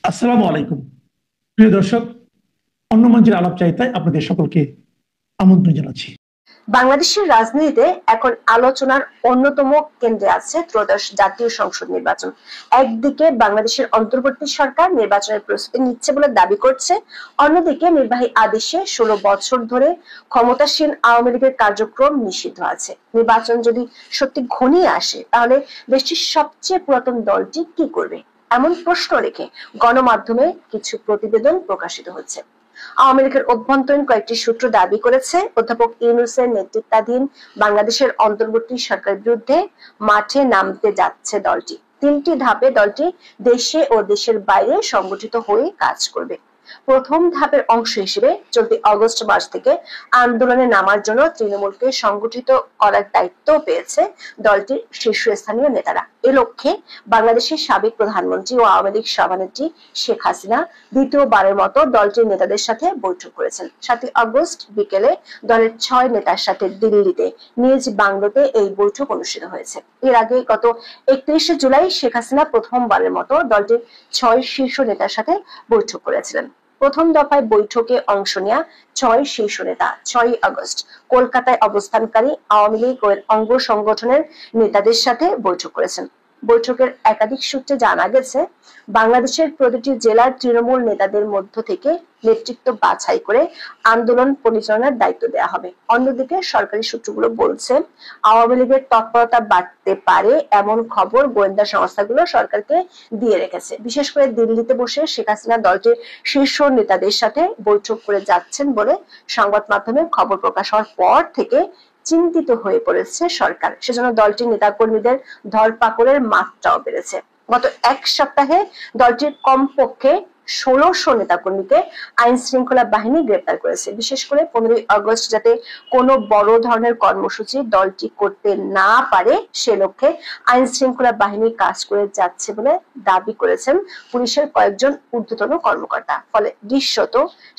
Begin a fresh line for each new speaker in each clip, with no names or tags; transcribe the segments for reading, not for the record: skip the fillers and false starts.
আসসালামু আলাইকুম প্রিয় দর্শক, অন্য মঞ্চের আলাপচারিতায় আপনাদের সকলকে আমন্ত্রণ জানাচ্ছি।
বাংলাদেশের রাজনীতিতে এখন আলোচনার অন্যতম কেন্দ্রে আছে ত্রয়োদশ জাতীয় সংসদ নির্বাচন। একদিকে বাংলাদেশের অন্তর্বর্তী সরকার নির্বাচনের প্রস্তুতি নিচ্ছে বলে দাবি করছে, অন্যদিকে নির্বাহী আদেশে 16 বছর ধরে ক্ষমতাসীন আওয়ামী লীগের কার্যক্রম নিষিদ্ধ আছে। নির্বাচন যদি সত্যি ঘনিয়ে আসে তাহলে দেশটির সবচেয়ে পুরাতন দলটি কি করবে, এমন প্রশ্ন রেখে গণমাধ্যমে কিছু প্রতিবেদন প্রকাশিত হচ্ছে। আওয়ামী লীগের অভ্যন্তরীণ কয়েকটি সূত্র দাবি করেছে, অধ্যাপক ইউনূসের নেতৃত্বাধীন বাংলাদেশের অন্তর্বর্তী সরকারের বিরুদ্ধে মাঠে নামতে যাচ্ছে দলটি। 3টি ধাপে দলটি দেশে ও দেশের বাইরে সংগঠিত হয়ে কাজ করবে। প্রথম ধাপের অংশ হিসেবে চলতি আগস্ট মাস থেকে আন্দোলনে নামার জন্য তৃণমূলকে সংগঠিত করার দায়িত্ব পেয়েছে দলটির শীর্ষস্থানীয় নেতারা। এ লক্ষ্যে বাংলাদেশের সাবেক প্রধানমন্ত্রী ও আওয়ামী লীগ সভানেত্রী শেখ হাসিনা দ্বিতীয়বারের মতো দলটির নেতাদের সাথে বৈঠক করেছেন। 7 আগস্ট বিকেলে দলের 6 নেতার সাথে দিল্লিতে নিজ বাংলোতে এই বৈঠক অনুষ্ঠিত হয়েছে। এর আগে গত 31 জুলাই শেখ হাসিনা প্রথমবারের মতো দলটির 6 শীর্ষ নেতার সাথে বৈঠক করেছিলেন। প্রথম দফায় বৈঠকে অংশ নেয়া 6 শীর্ষ নেতা 6 আগস্ট কলকাতায় অবস্থানকারী আওয়ামী লীগ ও অঙ্গ সংগঠনের নেতাদের সাথে বৈঠক করেছেন। বৈঠকের একাধিক সূত্রে জানা গেছে, বাংলাদেশের প্রতিটি জেলার তৃণমূল নেতাদের মধ্য থেকে নেতৃত্ব বাছাই করে আন্দোলন পরিচালনার দায়িত্ব দেওয়া হবে। অন্যদিকে সরকারি সূত্রগুলো বলছে, আওয়ামী লীগের তৎপরতা বাড়তে পারে এমন খবর গোয়েন্দা সংস্থাগুলো সরকারকে দিয়ে রেখেছে। বিশেষ করে দিল্লিতে বসে শেখ হাসিনা দলটির শীর্ষ নেতাদের সাথে বৈঠক করে যাচ্ছেন বলে সংবাদ মাধ্যমে খবর প্রকাশ হওয়ার পর থেকে চিন্তিত হয়ে পড়েছে সরকার। সেজন্য দলটির নেতাকর্মীদের ধরপাকড়ের মাত্রাও বেড়েছে। গত এক সপ্তাহে দলটির কমপক্ষে 1600 নেতাকর্মীকে আইন শৃঙ্খলা বাহিনী গ্রেপ্তার করেছে। বিশেষ করে 15 আগস্ট যাতে কোনো বড় ধরনের কর্মসূচি দলটি করতে না পারে সে লক্ষ্যে আইন শৃঙ্খলা বাহিনী কাজ করে যাচ্ছে বলে দাবি করেছেন পুলিশের কয়েকজন ঊর্ধ্বতন কর্মকর্তা। ফলে দৃশ্যত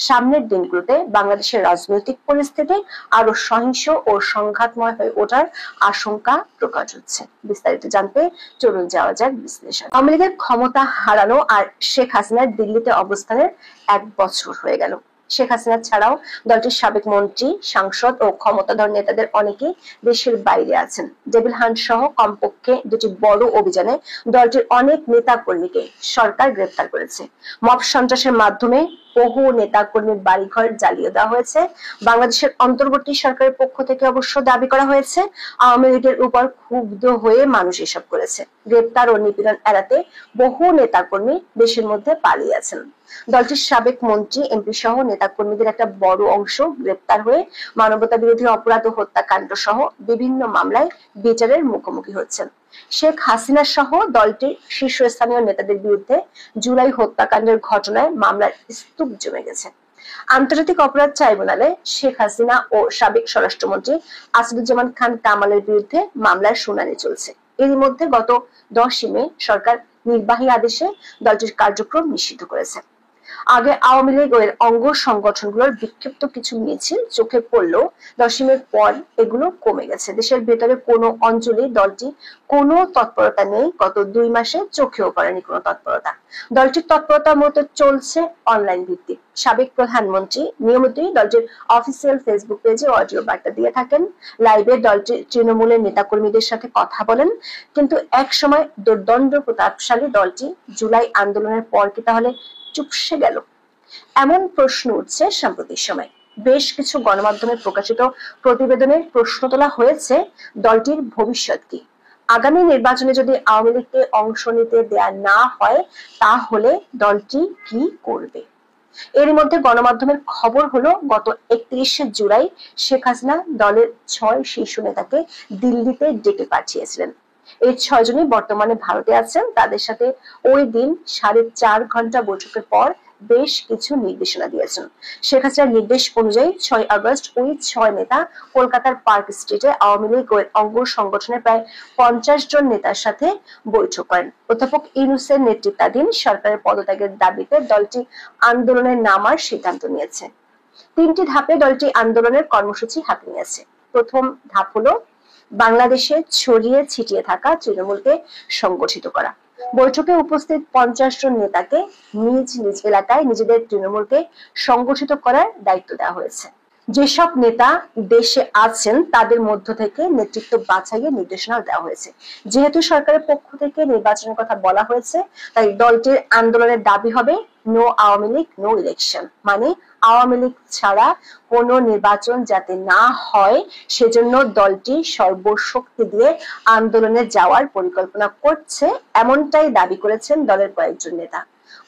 সামনের দিনগুলোতে বাংলাদেশের রাজনৈতিক পরিস্থিতি আরো সহিংস ও সংঘাতময় হয়ে ওঠার আশঙ্কা প্রকাশ হচ্ছে। বিস্তারিত জানতে চলুন যাওয়া যাক বিশ্লেষণ। আওয়ামী লীগের ক্ষমতা হারানো আর শেখ হাসিনার দিল্লিতে অবস্থানের 1 বছর হয়ে গেল। শেখ হাসিনা ছাড়াও দলটির সাবেক মন্ত্রী, সাংসদ ও ক্ষমতাধর নেতাদের অনেকেই দেশের বাইরে আছেন। ডেভিল হান্ট সহ কমপক্ষে 2টি বড় অভিযানে দলটির অনেক নেতা কর্মীকে সরকার গ্রেপ্তার করেছে। মব সন্ত্রাসের মাধ্যমে বহু নেতা কর্মীর বাড়িঘর জ্বালিয়ে দেওয়া হয়েছে। বাংলাদেশের অন্তর্বর্তী সরকারের পক্ষ থেকে অবশ্য দাবি করা হয়েছে, আওয়ামী লীগের উপর ক্ষুব্ধ হয়ে মানুষ এসব করেছে। গ্রেপ্তার ও নিপীড়ন এড়াতে বহু নেতা কর্মী দেশের মধ্যে পালিয়ে আছেন। দলটির সাবেক মন্ত্রী, এমপি সহ নেতাকর্মীদের একটা বড় অংশ গ্রেপ্তার হয়ে মানবতা বিরোধী অপরাধ ও হত্যাকাণ্ড সহ বিভিন্ন মামলায় বিচারের মুখোমুখি হচ্ছেন। শেখ হাসিনা সহ দলটির শীর্ষস্থানীয় নেতাদের বিরুদ্ধে জুলাই হত্যাকাণ্ডের ঘটনায় মামলার স্তূপ জমে গেছে। আন্তর্জাতিক অপরাধ ট্রাইব্যুনালে শেখ হাসিনা ও সাবেক স্বরাষ্ট্রমন্ত্রী আসাদুজ্জামান খান কামালের বিরুদ্ধে মামলার শুনানি চলছে। এরই মধ্যে গত 10 মে সরকার নির্বাহী আদেশে দলটির কার্যক্রম নিষিদ্ধ করেছে। আগে আওয়ামী লীগ ও এর অঙ্গ সংগঠনগুলোর বিক্ষিপ্ত কিছু মিছিল চোখে পড়লেও 10 মের পর এগুলো কমে গেছে। দেশের ভেতরে কোনো অঞ্চলে দলটি কোনো তৎপরতা নেই। গত 2 মাসে চোখেও পড়েনি কোনো তৎপরতা। দলটির তৎপরতা মূলত চলছে অনলাইন ভিত্তিক। সাবেক প্রধানমন্ত্রী নিয়মিতই দলটির অফিসিয়াল ফেসবুক পেজে অডিও বার্তা দিয়ে থাকেন। লাইভে দলটির তৃণমূলের নেতাকর্মীদের সাথে কথা বলেন। কিন্তু এক সময় দুর্দণ্ড প্রতাপশালী দলটি জুলাই আন্দোলনের পর কি তাহলে চুপসে গেল? এমন প্রশ্ন উঠছে সাম্প্রতিক সময়। বেশ কিছু গণমাধ্যমে প্রকাশিত প্রতিবেদনে প্রশ্ন তোলা হয়েছে, দলটির ভবিষ্যৎ কি? আগামী নির্বাচনে যদি আওয়ামী লীগকে অংশ নিতে দেয়া না হয় তাহলে দলটি কি করবে? এর মধ্যে গণমাধ্যমের খবর হলো, গত 31 জুলাই শেখ হাসিনা দলের 6 শীর্ষ নেতাকে দিল্লিতে ডেকে পাঠিয়েছিলেন। এই 6 জনই বর্তমানে ভারতে আছেন। তাদের সাথে ওই দিন 4.5 ঘন্টা বৈঠকের পর বেশ কিছু নির্দেশনা দিয়েছেন। শেখ হাসিনার নির্দেশ অনুযায়ী 6 আগস্ট ওই 6 নেতা কলকাতার পার্ক স্ট্রিটে আওয়ামী লীগ ও অঙ্গ সংগঠনের প্রায় 50 জন নেতার সাথে বৈঠক করেন। অধ্যাপক ইউনূসের নেতৃত্বাধীন সরকারের পদত্যাগের দাবিতে দলটি আন্দোলনে নামার সিদ্ধান্ত নিয়েছে। 3টি ধাপে দলটি আন্দোলনের কর্মসূচি হাতে নিয়েছে। প্রথম ধাপ হলো বাংলাদেশে ছড়িয়ে ছিটিয়ে থাকা তৃণমূলকে সংগঠিত করা। বৈঠকে উপস্থিত 50 জন নেতাকে নিজ নিজ এলাকায় নিজেদের তৃণমূলকে সংগঠিত করার দায়িত্ব দেওয়া হয়েছে। যেসব নেতা দেশে আছেন তাদের মধ্য থেকে নেতৃত্ব বাছাইয়ের নির্দেশনা দেওয়া হয়েছে। যেহেতু সরকারের পক্ষ থেকে নির্বাচনের কথা বলা হয়েছে, তাই দলটির আন্দোলনের দাবি হবে no Awami League no election, মানে আওয়ামী লীগ ছাড়া কোনো নির্বাচন যাতে না হয় সেজন্য দলটি সর্বশক্তি দিয়ে আন্দোলনে যাওয়ার পরিকল্পনা করছে, এমনটাই দাবি করেছেন দলের কয়েকজন নেতা।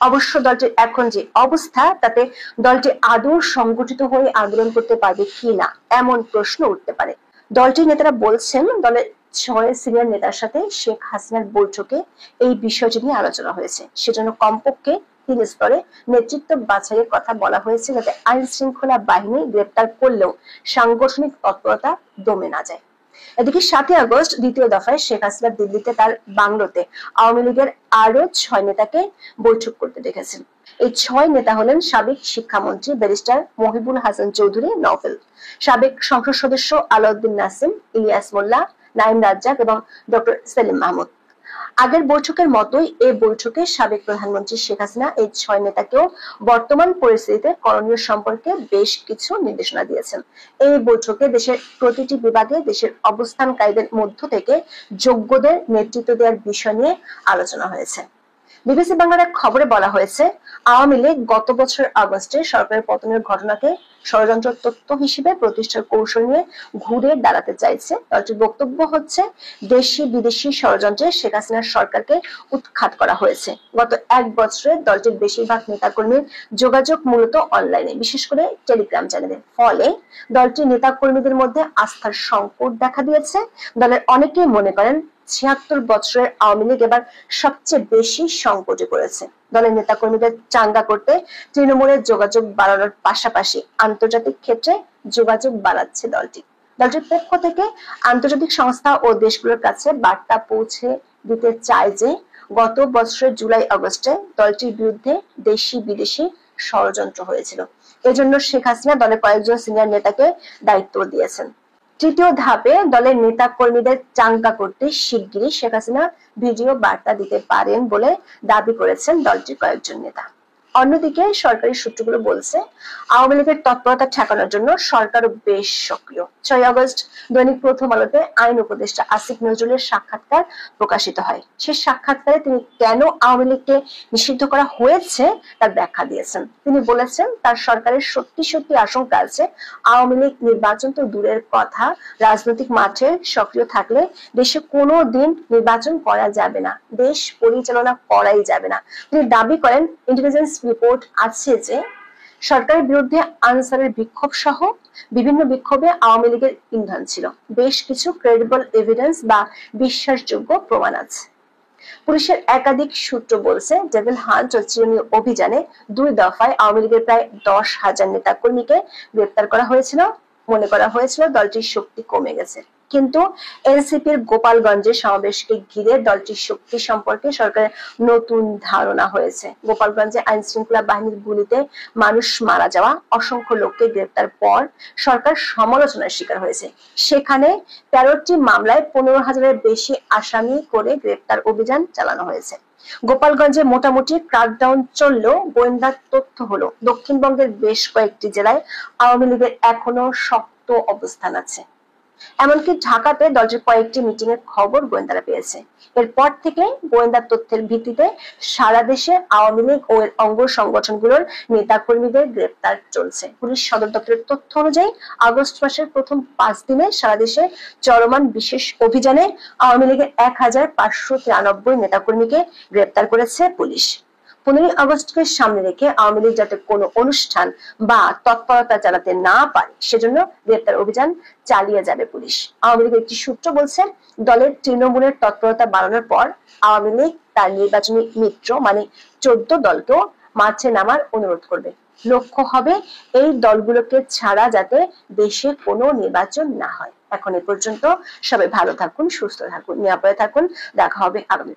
অবশ্য দলটির এখন যে অবস্থা তাতে দলটি আদৌ সংগঠিত হয়ে আন্দোলন করতে পারবে কিনা এমন প্রশ্ন উঠতে পারে। দলটির নেতারা বলছেন দলের 6 সিনিয়র নেতার সাথে শেখ হাসিনার বৈঠকে এই বিষয়টি নিয়ে আলোচনা হয়েছে, সেজন্য কমপক্ষে 3 স্তরে নেতৃত্ব বাছাইয়ের কথা বলা হয়েছে, যাতে আইন শৃঙ্খলা বাহিনী গ্রেপ্তার করলেও সাংগঠনিক তৎপরতা দমে না যায়। এদিকে 7 আগস্ট দ্বিতীয় দফায় শেখ হাসিনা দিল্লিতে তার বাংলোতে আওয়ামী লীগের আরো 6 নেতাকে বৈঠক করতে দেখেছেন। এই 6 নেতা হলেন সাবেক শিক্ষামন্ত্রী ব্যারিস্টার মহিবুল হাসান চৌধুরী নওফেল, সাবেক সংসদ সদস্য আলাউদ্দিন নাসিম, ইলিয়াস মোল্লা, নাইম রাজ্জাক এবং ডক্টর সেলিম মাহমুদ। আগের বৈঠকের মতোই এই বৈঠকে সাবেক প্রধানমন্ত্রী শেখ হাসিনা এই 6 নেতাকেও বর্তমান পরিস্থিতিতে করণীয় সম্পর্কে বেশ কিছু নির্দেশনা দিয়েছেন। এই বৈঠকে দেশের প্রতিটি বিভাগে দেশের অবস্থানকারীদের মধ্য থেকে যোগ্যদের নেতৃত্ব দেওয়ার বিষয় নিয়ে আলোচনা হয়েছে। বিবিসি বাংলার এক খবরে বলা হয়েছে, আওয়ামী লীগ গত বছর আগস্টে সরকারের পতনের ঘটনাকে ষড়যন্ত্র তত্ত্ব হিসেবে প্রতিষ্ঠার কৌশল নিয়ে ঘুরে দাঁড়াতে চাইছে। দলটির বক্তব্য হচ্ছে, দেশি বিদেশি ষড়যন্ত্রে শেখ হাসিনার সরকারকে উৎখাত করা হয়েছে। গত 1 বছরে দলটির বেশিরভাগ নেতাকর্মীর যোগাযোগ মূলত অনলাইনে, বিশেষ করে টেলিগ্রাম চ্যানেলে। ফলে দলটির নেতাকর্মীদের মধ্যে আস্থার সংকট দেখা দিয়েছে। দলের অনেকেই মনে করেন 76 বছরের আওয়ামী লীগ এবার সবচেয়ে বেশি সংকটে পড়েছে। দলের নেতাকর্মীদের চাঙ্গা করতে তৃণমূলের যোগাযোগ বাড়ানোর পাশাপাশি আন্তর্জাতিক ক্ষেত্রে যোগাযোগ বাড়াচ্ছে দলটি। দলটির পক্ষ থেকে আন্তর্জাতিক সংস্থা ও দেশগুলোর কাছে বার্তা পৌঁছে দিতে চায় যে গত বছরের জুলাই আগস্টে দলটির বিরুদ্ধে দেশি বিদেশি ষড়যন্ত্র হয়েছিল। এজন্য শেখ হাসিনা দলের কয়েকজন সিনিয়র নেতাকে দায়িত্ব দিয়েছেন। তৃতীয় ধাপে দলের নেতা কর্মীদের চাঙ্গা করতে শিগগিরই শেখ হাসিনা ভিডিও বার্তা দিতে পারেন বলে দাবি করেছেন দলটির কয়েকজন নেতা। অন্যদিকে সরকারি সূত্রগুলো বলছে, আওয়ামী লীগের তৎপরতা ঠেকানোর জন্য সরকারও বেশ সক্রিয়। 6 আগস্ট দৈনিক প্রথম আলোতে আইন উপদেষ্টা আসিফ নজরুলের সাক্ষাৎকার প্রকাশিত হয়। সেই সাক্ষাৎকারে তিনি কেন আওয়ামী লীগকে নিষিদ্ধ করা হয়েছে তার ব্যাখ্যা দিয়েছেন। তিনি বলেছেন, তার সরকারের সত্যি সত্যি আশঙ্কা আছে আওয়ামী লীগ নির্বাচন তো দূরের কথা, রাজনৈতিক মাঠে সক্রিয় থাকলে দেশে কোনো দিন নির্বাচন করা যাবে না, দেশ পরিচালনা করাই যাবে না। তিনি দাবি করেন, ইন্টেলিজেন্স রিপোর্ট আছে যে সরকারের বিরুদ্ধে আনসারের বিক্ষোভ সহ বিভিন্ন বিক্ষোভে আওয়ামী লীগের ইন্ধন ছিল। বেশ কিছু ক্রেডিবল এভিডেন্স বা বিশ্বাসযোগ্য প্রমাণ আছে। পুলিশের একাধিক সূত্র বলছে, ডেভিল হান্ট ও চিরুনি অভিযানে 2 দফায় আওয়ামী লীগের প্রায় 10,000 নেতা কর্মীকে গ্রেপ্তার করা হয়েছিল। মনে করা হয়েছিল দলটির শক্তি কমে গেছে, কিন্তু এনসিপির গোপালগঞ্জের সমাবেশকে ঘিরে দলটির শক্তি সম্পর্কে সরকারের নতুন ধারণা হয়েছে। গোপালগঞ্জে আইন শৃঙ্খলা বাহিনীর গুলিতে মানুষ মারা যাওয়া, অসংখ্য লোককে গ্রেপ্তার পর সরকার সমালোচনার শিকার হয়েছে। সেখানে 13টি মামলায় 15,000-এর বেশি আসামি করে গ্রেপ্তার অভিযান চালানো হয়েছে। গোপালগঞ্জে মোটামুটি ক্র্যাকডাউন চললেও গোয়েন্দা তথ্য হলো দক্ষিণবঙ্গের বেশ কয়েকটি জেলায় আওয়ামী লীগের এখনো শক্ত অবস্থান আছে। এমনকি ঢাকাতে দলটির কয়েকটি মিটিং এর খবর গোয়েন্দারা পেয়েছে। এরপর থেকে গোয়েন্দা তথ্যের ভিত্তিতে সারা দেশে আওয়ামী লীগ ও এর অঙ্গ সংগঠনগুলোর নেতাকর্মীদের গ্রেপ্তার চলছে। পুলিশ সদর দপ্তরের তথ্য অনুযায়ী আগস্ট মাসের প্রথম 5 দিনে সারা দেশে চলমান বিশেষ অভিযানে আওয়ামী লীগের 1,593 নেতাকর্মীকে গ্রেপ্তার করেছে পুলিশ। 15 আগস্টকে সামনে রেখে আওয়ামী লীগ যাতে কোনো অনুষ্ঠান বা তৎপরতা চালাতে না পারে সেজন্য গ্রেপ্তার অভিযান চালিয়ে যাবে পুলিশ। আওয়ামী লীগের একটি সূত্র বলছে, দলের তৃণমূলের তৎপরতা বাড়ানোর পর আওয়ামী লীগ তার নির্বাচনী মিত্র মানে 14 দলকেও মাঠে নামার অনুরোধ করবে। লক্ষ্য হবে এই দলগুলোকে ছাড়া যাতে দেশে কোনো নির্বাচন না হয়। এখন এ পর্যন্ত সবাই ভালো থাকুন, সুস্থ থাকুন, নিরাপদে থাকুন। দেখা হবে আগামী